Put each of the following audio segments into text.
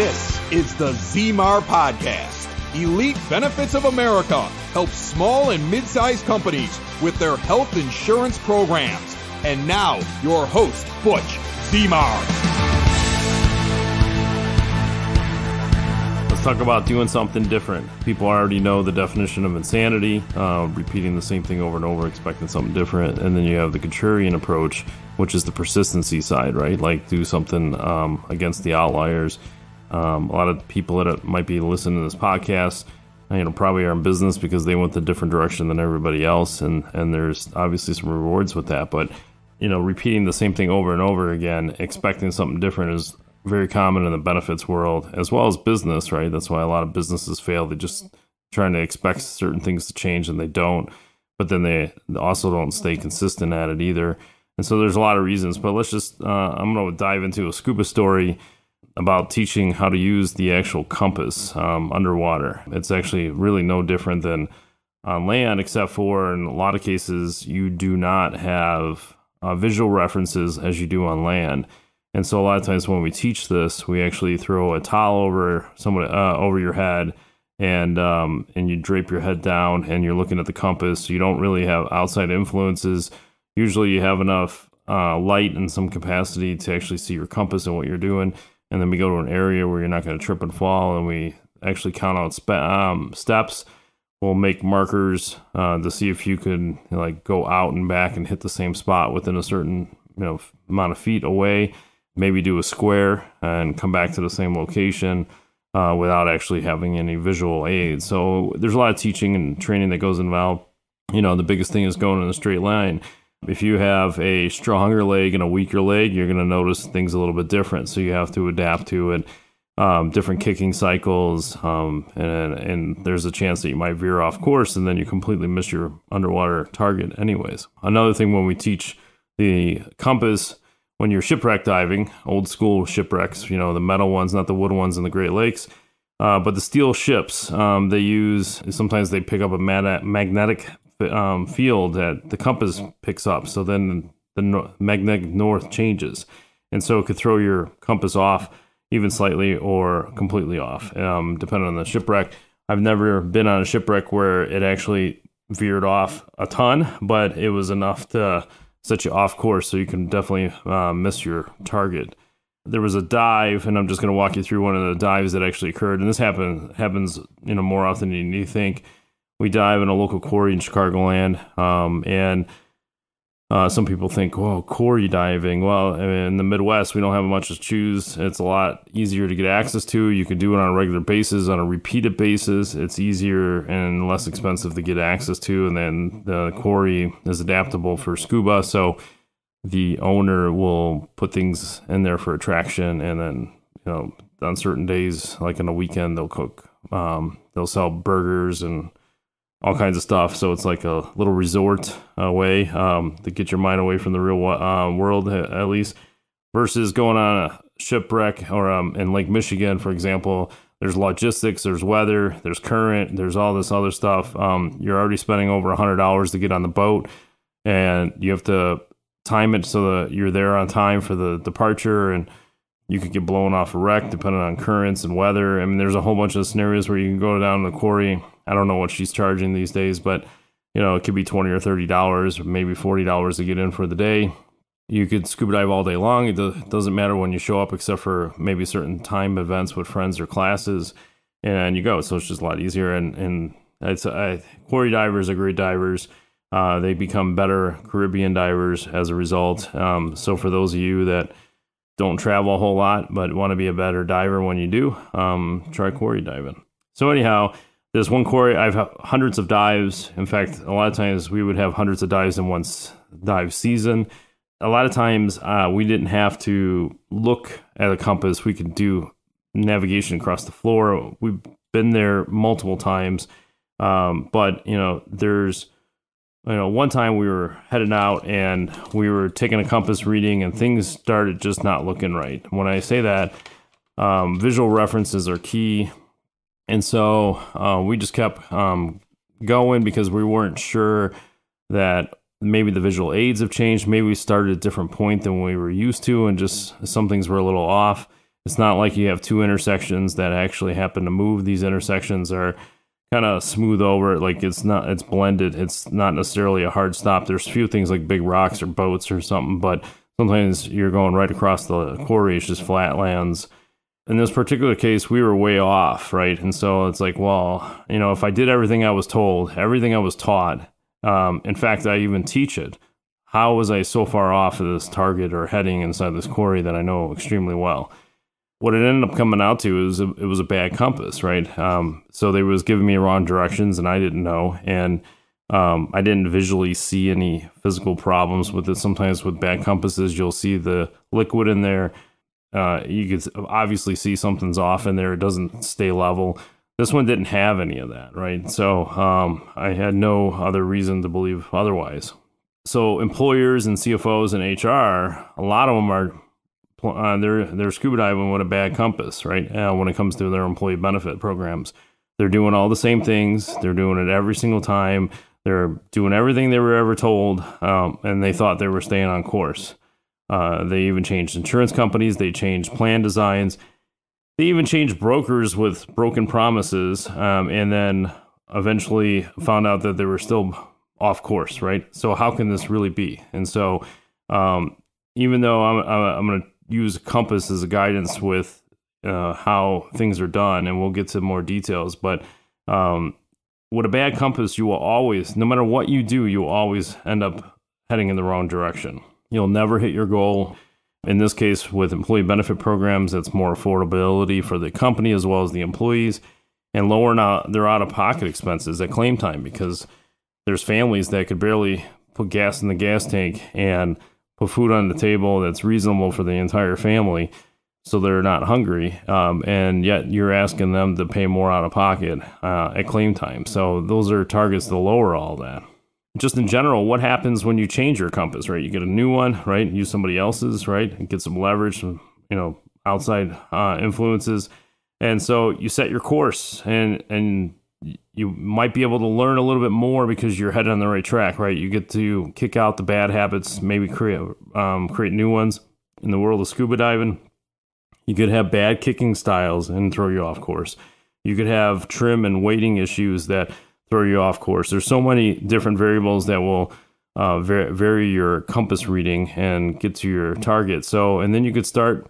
This is the ZMAR Podcast. Elite Benefits of America helps small and mid-sized companies with their health insurance programs. And now, your host, Butch ZMAR. Let's talk about doing something different. People already know the definition of insanity, repeating the same thing over and over, expecting something different. And then you have the contrarian approach, which is the persistency side, right? Like do something against the outliers. A lot of people that might be listening to this podcast, probably are in business because they went the different direction than everybody else. And there's obviously some rewards with that. But, repeating the same thing over and over again, expecting something different is very common in the benefits world as well as business, right? That's why a lot of businesses fail. They just trying to expect certain things to change and they don't. But then they also don't stay consistent at it either. And so there's a lot of reasons. But let's just, I'm going to dive into a scuba story about teaching how to use the actual compass underwater. It's actually really no different than on land, except for in a lot of cases, you do not have visual references as you do on land. And so a lot of times when we teach this, we actually throw a towel over over your head and you drape your head down and you're looking at the compass. So you don't really have outside influences. Usually you have enough light and some capacity to actually see your compass and what you're doing. And then we go to an area where you're not going to trip and fall, and we actually count out steps. We'll make markers to see if you could go out and back and hit the same spot within a certain amount of feet away. Maybe do a square and come back to the same location without actually having any visual aid. So there's a lot of teaching and training that goes involved. The biggest thing is going in a straight line. If you have a stronger leg and a weaker leg, you're going to notice things a little bit different. So you have to adapt to it. Different kicking cycles, and there's a chance that you might veer off course and then you completely miss your underwater target anyways. Another thing when we teach the compass, when you're shipwreck diving, old school shipwrecks, the metal ones, not the wood ones in the Great Lakes, but the steel ships, sometimes they pick up a magnetic field that the compass picks up. So then the magnetic north changes. And so it could throw your compass off even slightly or completely off, depending on the shipwreck. I've never been on a shipwreck where it actually veered off a ton, but it was enough to set you off course, so you can definitely miss your target. There was a dive, and I'm just going to walk you through one of the dives that actually occurred, and this happens more often than you think. We dive in a local quarry in Chicagoland, and some people think, well, quarry diving. Well, in the Midwest, we don't have much to choose. It's a lot easier to get access to. You can do it on a regular basis, on a repeated basis. It's easier and less expensive to get access to. And then the quarry is adaptable for scuba. So the owner will put things in there for attraction. And then, on certain days, like on a weekend, they'll cook. They'll sell burgers and all kinds of stuff. So it's like a little resort way to get your mind away from the real world, at least, versus going on a shipwreck or in Lake Michigan, for example. There's logistics, there's weather, there's current, there's all this other stuff. You're already spending over $100 to get on the boat, and you have to time it so that you're there on time for the departure, and you could get blown off a wreck depending on currents and weather. I mean, there's a whole bunch of scenarios where you can go down to the quarry. I don't know what she's charging these days, but it could be $20 or $30, or maybe $40 to get in for the day. You could scuba dive all day long. It doesn't matter when you show up, except for maybe certain time events with friends or classes, and you go. So it's just a lot easier. And quarry divers are great divers. They become better Caribbean divers as a result. So for those of you that don't travel a whole lot but want to be a better diver when you do, try quarry diving. So anyhow, there's one quarry. I've had hundreds of dives. In fact, a lot of times we would have hundreds of dives in one dive season. A lot of times we didn't have to look at a compass. We could do navigation across the floor. We've been there multiple times. But there's one time we were heading out and we were taking a compass reading and things started just not looking right. When I say that, visual references are key. And so we just kept going because we weren't sure that maybe the visual aids have changed. Maybe we started at a different point than we were used to, and just some things were a little off. It's not like you have two intersections that actually happen to move. These intersections are kind of smooth over. Like it's blended. It's not necessarily a hard stop. There's a few things like big rocks or boats or something, but sometimes you're going right across the quarry. It's just flatlands. In this particular case, we were way off, right? And so it's like, well, if I did everything I was told, everything I was taught, in fact, I even teach it, how was I so far off of this target or heading inside this quarry that I know extremely well? What it ended up coming out to is it was a bad compass, right? So they was giving me wrong directions and I didn't know. And I didn't visually see any physical problems with it. Sometimes with bad compasses, you'll see the liquid in there. You could obviously see something's off in there. It doesn't stay level. This one didn't have any of that, right? So I had no other reason to believe otherwise. So employers and CFOs and HR, a lot of them are they're scuba diving with a bad compass, right? When it comes to their employee benefit programs, they're doing all the same things. They're doing it every single time. They're doing everything they were ever told, and they thought they were staying on course. They even changed insurance companies. They changed plan designs. They even changed brokers with broken promises, and then eventually found out that they were still off course, right? So how can this really be? And so even though I'm going to use compass as a guidance with how things are done, and we'll get to more details, but with a bad compass, you will always, no matter what you do, you will always end up heading in the wrong direction. You'll never hit your goal. In this case, with employee benefit programs, that's more affordability for the company as well as the employees, and lowering their out-of-pocket expenses at claim time, because there's families that could barely put gas in the gas tank and put food on the table that's reasonable for the entire family, so they're not hungry, and yet you're asking them to pay more out of pocket at claim time. So those are targets to lower all that. Just in general, what happens when you change your compass, right? You get a new one, right? Use somebody else's, right? And get some leverage from, outside influences. And so you set your course, and you might be able to learn a little bit more because you're headed on the right track, right? You get to kick out the bad habits, maybe create new ones. In the world of scuba diving, you could have bad kicking styles and throw you off course. You could have trim and weighting issues that throw you off course. There's so many different variables that will vary your compass reading and get to your target. So, and then you could start,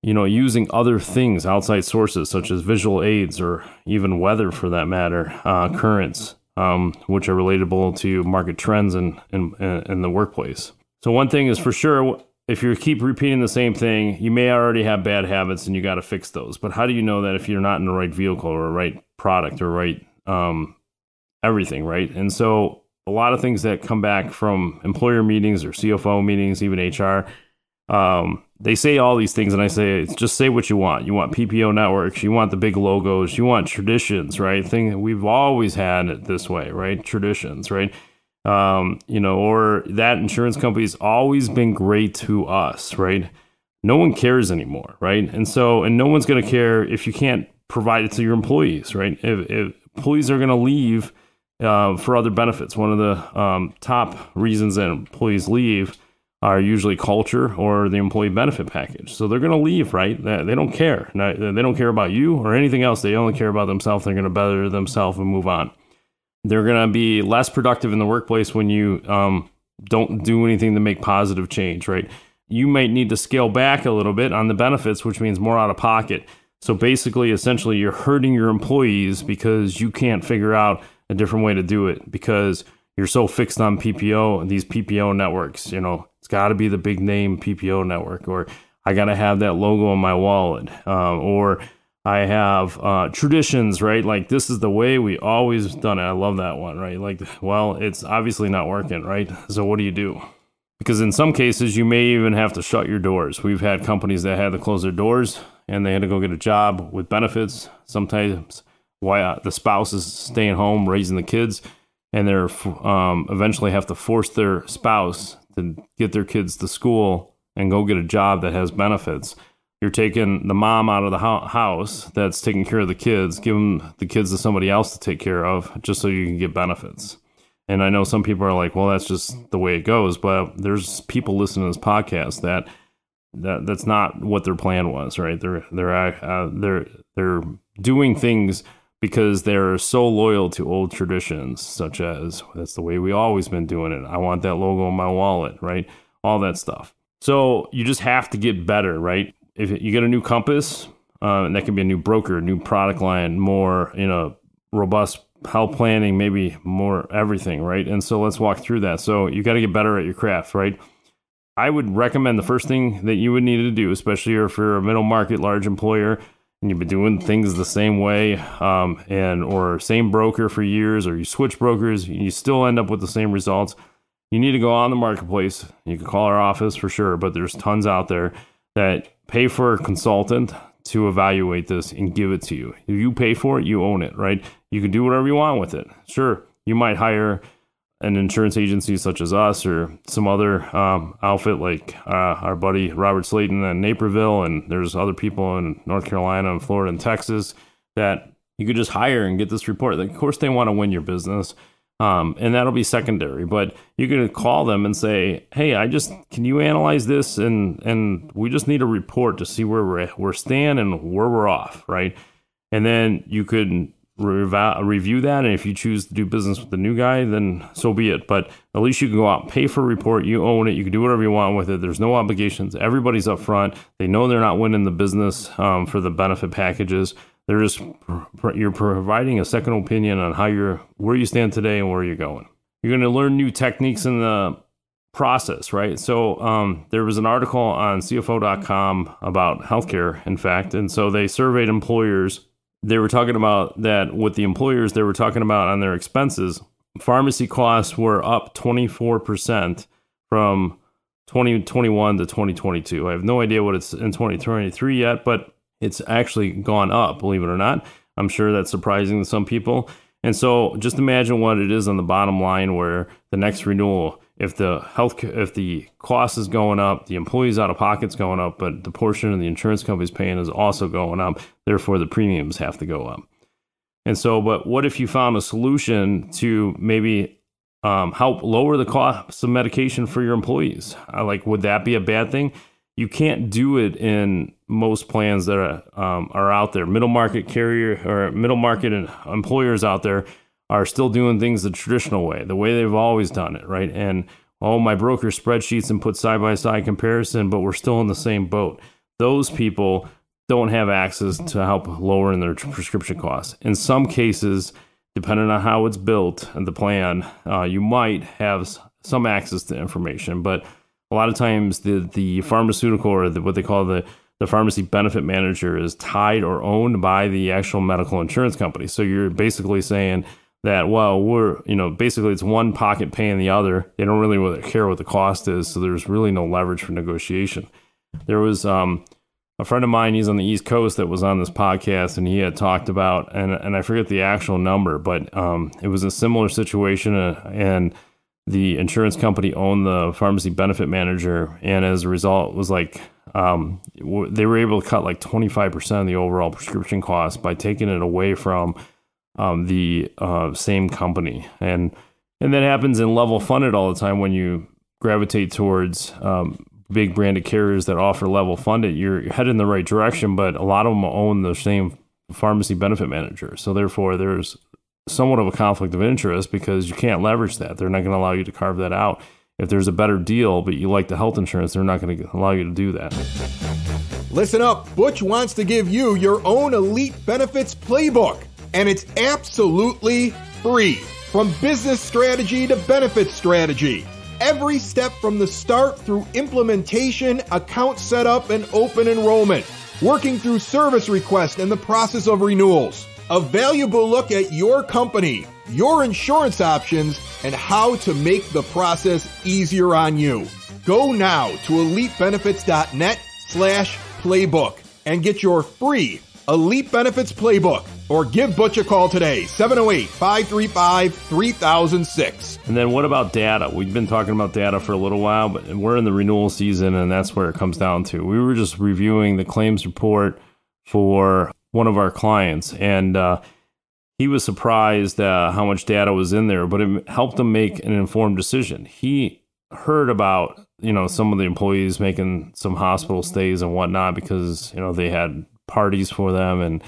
using other things, outside sources such as visual aids or even weather for that matter, currents, which are relatable to market trends in the workplace. So one thing is for sure, if you keep repeating the same thing, you may already have bad habits and you got to fix those. But how do you know that if you're not in the right vehicle or right product or right everything, right? And so a lot of things that come back from employer meetings or CFO meetings, even HR, they say all these things, and I say, just say what you want. You want PPO networks, you want the big logos, you want traditions, right? We've always had it this way, right? Traditions, right? Or that insurance company's always been great to us, right? No one cares anymore, right? And no one's going to care if you can't provide it to your employees, right? If employees are going to leave for other benefits, one of the top reasons that employees leave are usually culture or the employee benefit package. So they're going to leave, right? They don't care. They don't care about you or anything else. They only care about themselves. They're going to better themselves and move on. They're going to be less productive in the workplace when you don't do anything to make positive change, right? You might need to scale back a little bit on the benefits, which means more out of pocket. So basically, essentially, you're hurting your employees because you can't figure out a different way to do it because you're so fixed on PPO and these PPO networks. It's got to be the big name PPO network, or I got to have that logo on my wallet, or I have traditions, right? Like this is the way we always done it. I love that one, right? Like, well, it's obviously not working, right? So what do you do? Because in some cases, you may even have to shut your doors. We've had companies that had to close their doors and they had to go get a job with benefits. Sometimes the spouse is staying home raising the kids, and they're eventually have to force their spouse to get their kids to school and go get a job that has benefits. You're taking the mom out of the house that's taking care of the kids, giving the kids to somebody else to take care of just so you can get benefits. And I know some people are like, well, that's just the way it goes. But there's people listening to this podcast that that's not what their plan was, right? They're doing things because they're so loyal to old traditions, such as that's the way we always been doing it. I want that logo in my wallet, right? All that stuff. So you just have to get better, right? If you get a new compass, and that can be a new broker, new product line, more robust health planning, maybe more everything, right? And so let's walk through that. So you got to get better at your craft, right? I would recommend the first thing that you would need to do, especially if you're a middle market, large employer, and you've been doing things the same way, or same broker for years, or you switch brokers, you still end up with the same results. You need to go on the marketplace. You can call our office for sure, but there's tons out there that pay for a consultant to evaluate this and give it to you. If you pay for it, you own it, right? You can do whatever you want with it. Sure, you might hire an insurance agency such as us or some other outfit like our buddy Robert Slayton in Naperville, and there's other people in North Carolina and Florida and Texas that you could just hire and get this report. Of course, they want to win your business, and that'll be secondary. But you can call them and say, "Hey, can you analyze this? And we just need a report to see where we're stand and where we're off, right?" And then you could review that, and if you choose to do business with the new guy, then so be it. But at least you can go out and pay for a report. You own it. You can do whatever you want with it. There's no obligations. Everybody's up front. They know they're not winning the business for the benefit packages. You're providing a second opinion on where you stand today and where you're going. You're going to learn new techniques in the process, right? So there was an article on CFO.com about healthcare, in fact, and so they surveyed employers. They were talking about that with the employers, they were talking about on their expenses, pharmacy costs were up 24% from 2021 to 2022. I have no idea what it's in 2023 yet, but it's actually gone up, believe it or not. I'm sure that's surprising to some people. And so just imagine what it is on the bottom line where the next renewal, if the cost is going up, the employee's out of pocket's going up, but the portion of the insurance company's paying is also going up. Therefore, the premiums have to go up. And so, but what if you found a solution to maybe help lower the cost of medication for your employees? Would that be a bad thing? You can't do it in most plans that are out there. Middle market carrier or middle market employers out there are still doing things the traditional way, the way they've always done it, right? And my broker spreadsheets and put side-by-side comparison, but we're still in the same boat. Those people don't have access to help lowering their prescription costs. In some cases, depending on how it's built and the plan, you might have some access to information, but a lot of times the pharmaceutical or what they call the pharmacy benefit manager is tied or owned by the actual medical insurance company. So you're basically saying that, basically it's one pocket paying the other. They don't really care what the cost is, so there's really no leverage for negotiation. There was a friend of mine, he's on the East Coast, that was on this podcast, and he had talked about, and I forget the actual number, but it was a similar situation, and the insurance company owned the pharmacy benefit manager, and as a result, it was they were able to cut 25% of the overall prescription cost by taking it away from the same company. And that happens in level funded all the time when you gravitate towards big branded carriers that offer level funded. You're headed in the right direction, but a lot of them own the same pharmacy benefit manager. So therefore, there's somewhat of a conflict of interest because you can't leverage that. They're not going to allow you to carve that out. If there's a better deal, but you like the health insurance, they're not going to allow you to do that. Listen up. Butch wants to give you your own Elite Benefits Playbook, and it's absolutely free. From business strategy to benefit strategy. Every step from the start through implementation, account setup, and open enrollment. Working through service requests and the process of renewals. A valuable look at your company, your insurance options, and how to make the process easier on you. Go now to elitebenefits.net/playbook and get your free Elite Benefits Playbook, or give Butch a call today, 708-535-3006. And then what about data? We've been talking about data for a little while, but we're in the renewal season, and that's where it comes down to. We were just reviewing the claims report for one of our clients, and he was surprised how much data was in there, but it helped him make an informed decision. He heard about some of the employees making some hospital stays and whatnot because, they had parties for them and,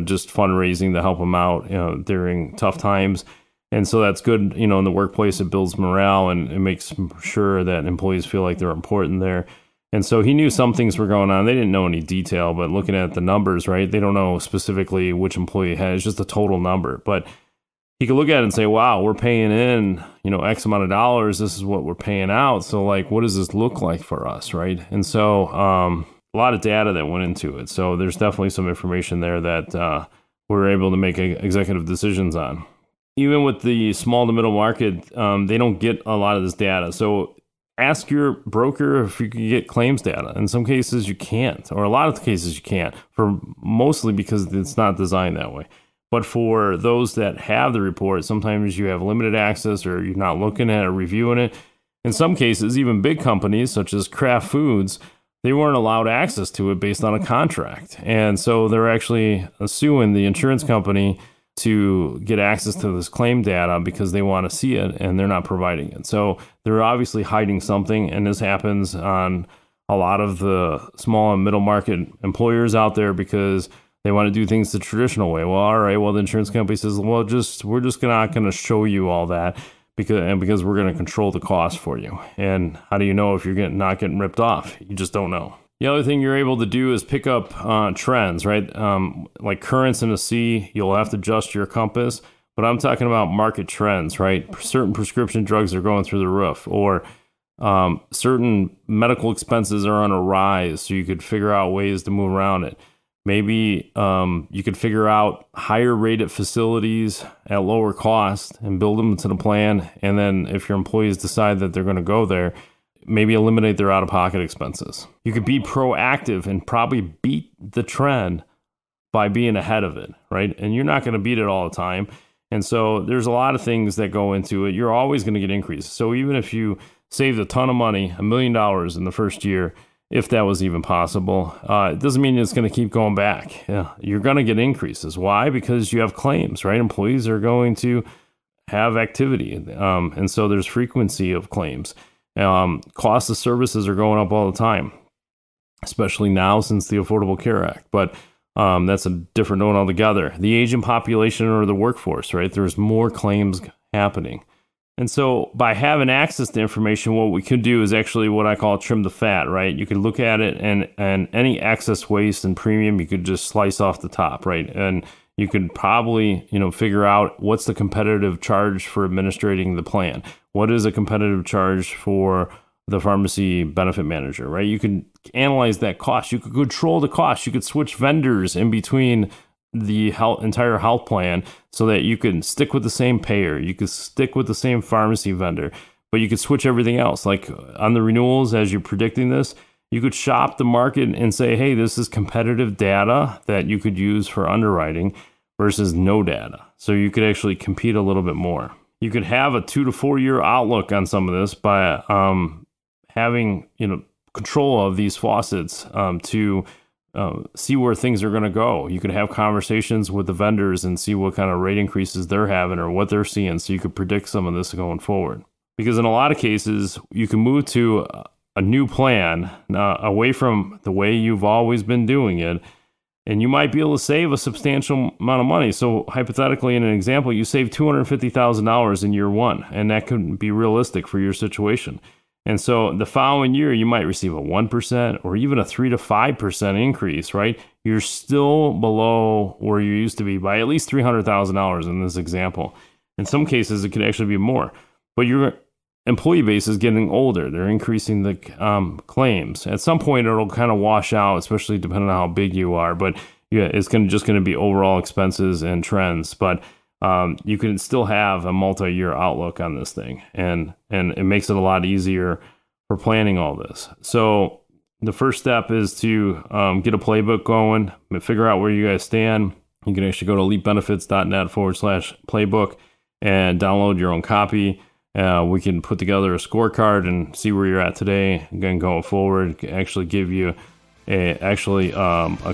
just fundraising to help them out, during tough times. And so that's good, in the workplace. It builds morale and it makes sure that employees feel like they're important there. And so he knew some things were going on. They didn't know any detail, but looking at the numbers, right, they don't know specifically which employee had. It's just a total number. But he could look at it and say, wow, we're paying in, X amount of dollars. This is what we're paying out. So, like, what does this look like for us, right? And so a lot of data that went into it. So there's definitely some information there that we were able to make executive decisions on. Even with the small to middle market, they don't get a lot of this data. So ask your broker if you can get claims data. In some cases, you can't, or a lot of the cases you can't, for mostly because it's not designed that way. But for those that have the report, sometimes you have limited access or you're not looking at it or reviewing it. In some cases, even big companies such as Kraft Foods, they weren't allowed access to it based on a contract. And so they're actually suing the insurance company to get access to this claim data because they want to see it and they're not providing it. So they're obviously hiding something, and this happens on a lot of the small and middle market employers out there because they want to do things the traditional way. Well, all right, well, the insurance company says, well, we're just not going to show you all that because we're going to control the cost for you. And how do you know if you're not getting ripped off? You just don't know. The other thing you're able to do is pick up trends, right? Like currents in the sea, you'll have to adjust your compass. But I'm talking about market trends, right? Certain prescription drugs are going through the roof, or certain medical expenses are on a rise, so you could figure out ways to move around it. Maybe you could figure out higher rated facilities at lower cost and build them into the plan. And then if your employees decide that they're going to go there, maybe eliminate their out-of-pocket expenses. You could be proactive and probably beat the trend by being ahead of it, right? And you're not going to beat it all the time. And so there's a lot of things that go into it. You're always going to get increases. So even if you saved a ton of money, $1 million in the first year, if that was even possible, it doesn't mean it's going to keep going back. Yeah, you're going to get increases. Why? Because you have claims, right? Employees are going to have activity. And so there's frequency of claims. Cost of services are going up all the time, especially now since the Affordable Care Act. But that's a different note altogether. The aging population or the workforce, right? There's more claims happening. And so by having access to information, what we could do is actually what I call trim the fat, right? You could look at it and any excess waste and premium, you could just slice off the top, right? And you could probably, figure out what's the competitive charge for administrating the plan. What is a competitive charge for the pharmacy benefit manager, right? You can analyze that cost. You could control the cost. You could switch vendors in between the entire health plan so that you can stick with the same payer. You could stick with the same pharmacy vendor, but you could switch everything else. Like on the renewals, as you're predicting this, you could shop the market and say, hey, this is competitive data that you could use for underwriting versus no data. So you could actually compete a little bit more. You could have a 2 to 4 year outlook on some of this by having control of these faucets to see where things are going to go. You could have conversations with the vendors and see what kind of rate increases they're having or what they're seeing, so you could predict some of this going forward. Because in a lot of cases, you can move to a new plan away from the way you've always been doing it, and you might be able to save a substantial amount of money. So hypothetically, in an example, you save $250,000 in year one, and that could be realistic for your situation. And so the following year, you might receive a 1% or even a 3 to 5% increase, right? You're still below where you used to be by at least $300,000 in this example. In some cases, it could actually be more. But your employee base is getting older. They're increasing the claims. At some point, it'll kind of wash out, especially depending on how big you are. But yeah, it's just going to be overall expenses and trends. But you can still have a multi-year outlook on this thing, and it makes it a lot easier for planning all this. So the first step is to get a playbook going, figure out where you guys stand. You can actually go to elitebenefits.net/playbook and download your own copy. We can put together a scorecard and see where you're at today. Again, going forward, actually give you a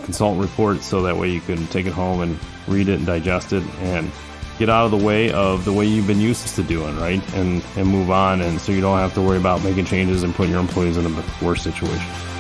consultant report, so that way you can take it home and read it and digest it and get out of the way of the way you've been used to doing, right? And move on. And so you don't have to worry about making changes and putting your employees in a worse situation.